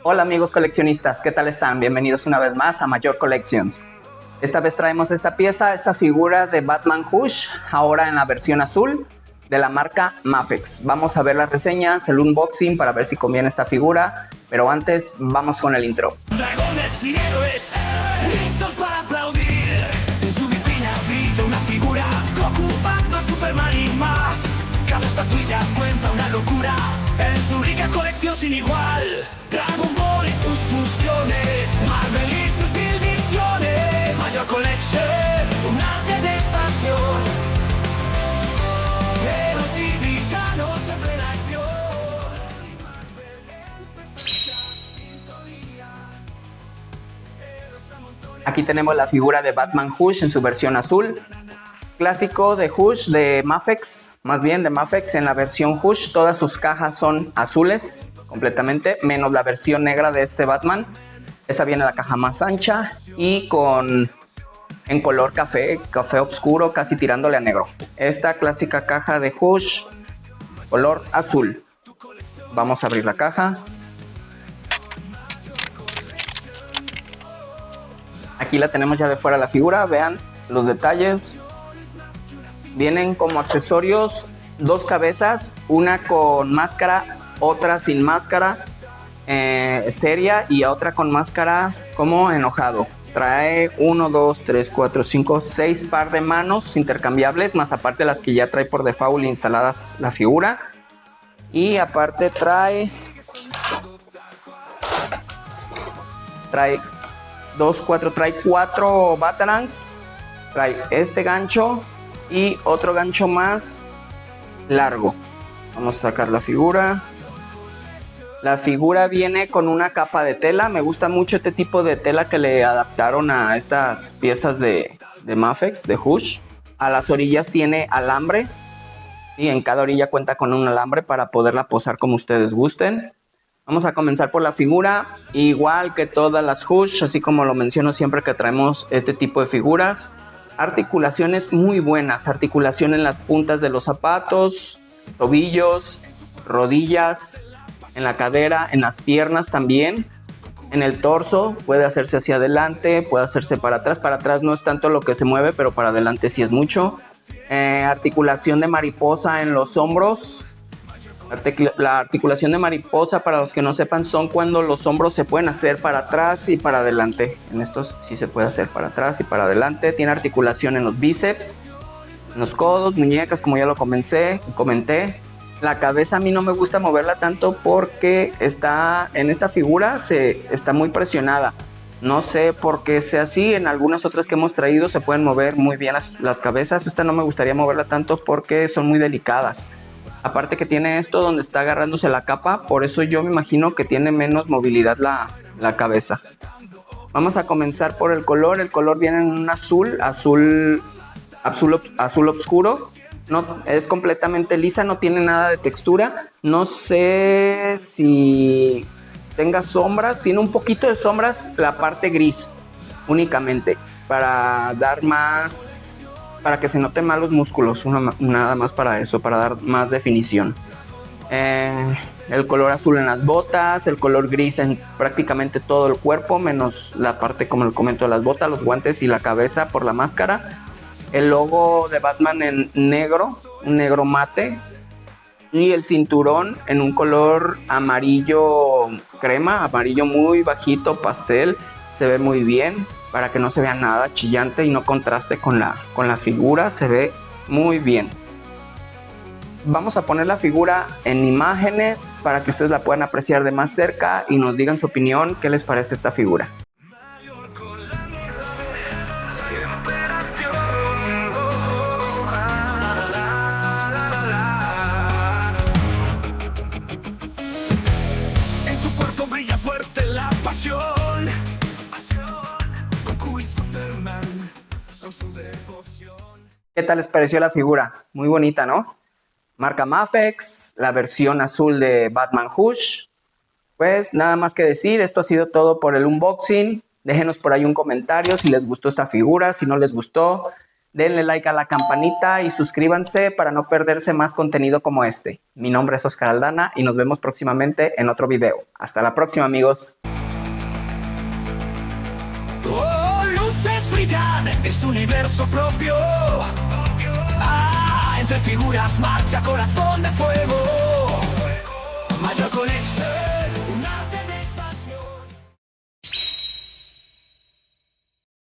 Hola amigos coleccionistas, ¿qué tal están? Bienvenidos una vez más a Major Collections. Esta vez traemos esta pieza, esta figura de Batman Hush, ahora en la versión azul de la marca Mafex. Vamos a ver las reseñas, el unboxing para ver si conviene esta figura, pero antes vamos con el intro. Dragones y héroes, listos para aplaudir. En su vitrina brilla una figura, ocupando a Superman y más. Cada estatuilla cuenta una locura, en su rica colección sin igual. Dragon Ball y sus fusiones, Marvel y sus mil visiones. Major Collection, un arte de expansión. Héroes y villanos en plena acción. Aquí tenemos la figura de Batman Hush en su versión azul. Clásico de Hush, de Mafex, más bien de Mafex en la versión Hush. Todas sus cajas son azules completamente, menos la versión negra de este Batman. Esa viene la caja más ancha y en color café oscuro, casi tirándole a negro. Esta clásica caja de Hush, color azul. Vamos a abrir la caja. Aquí la tenemos ya de fuera la figura, vean los detalles. Vienen como accesorios dos cabezas, una con máscara, otra sin máscara, seria, y otra con máscara como enojado. Trae 1, 2, 3, 4, 5, 6 par de manos intercambiables, más aparte las que ya trae por default instaladas la figura. Y aparte trae 4 Batarangs, trae este gancho y otro gancho más largo. Vamos a sacar la figura. La figura viene con una capa de tela. Me gusta mucho este tipo de tela que le adaptaron a estas piezas de Mafex, de Hush. A las orillas tiene alambre y en cada orilla cuenta con un alambre para poderla posar como ustedes gusten. Vamos a comenzar por la figura. Igual que todas las Hush, así como lo menciono siempre que traemos este tipo de figuras, articulaciones muy buenas, articulación en las puntas de los zapatos, tobillos, rodillas, en la cadera, en las piernas también, en el torso, puede hacerse hacia adelante, puede hacerse para atrás no es tanto lo que se mueve, pero para adelante sí es mucho. Articulación de mariposa en los hombros. La articulación de mariposa, para los que no sepan, son cuando los hombros se pueden hacer para atrás y para adelante. En estos sí se puede hacer para atrás y para adelante. Tiene articulación en los bíceps, en los codos, muñecas, como ya lo comenté. La cabeza a mí no me gusta moverla tanto porque en esta figura está muy presionada. No sé por qué sea así. En algunas otras que hemos traído se pueden mover muy bien las cabezas. Esta no me gustaría moverla tanto porque son muy delicadas. Aparte que tiene esto donde está agarrándose la capa, por eso yo me imagino que tiene menos movilidad la cabeza. Vamos a comenzar por el color. El color viene en un azul oscuro. No, es completamente lisa, no tiene nada de textura. No sé si tenga sombras. Tiene un poquito de sombras la parte gris únicamente, para dar más, para que se noten más los músculos, nada más para eso, para dar más definición. El color azul en las botas, el color gris en prácticamente todo el cuerpo, menos la parte, como les comento, de las botas, los guantes y la cabeza por la máscara. El logo de Batman en negro, un negro mate, y el cinturón en un color amarillo crema, amarillo muy bajito, pastel. Se ve muy bien, para que no se vea nada chillante y no contraste con la figura. Se ve muy bien. Vamos a poner la figura en imágenes para que ustedes la puedan apreciar de más cerca y nos digan su opinión, qué les parece esta figura. En su cuerpo brilla fuerte la pasión. ¿Qué tal les pareció la figura? Muy bonita, ¿no? Marca Mafex, la versión azul de Batman Hush. Pues nada más que decir, esto ha sido todo por el unboxing. Déjenos por ahí un comentario si les gustó esta figura, si no les gustó. Denle like a la campanita y suscríbanse para no perderse más contenido como este. Mi nombre es Oscar Aldana y nos vemos próximamente en otro video. Hasta la próxima, amigos. Oh, luces brillan en su universo propio. Ah, entre figuras marcha corazón de fuego. Major Collection.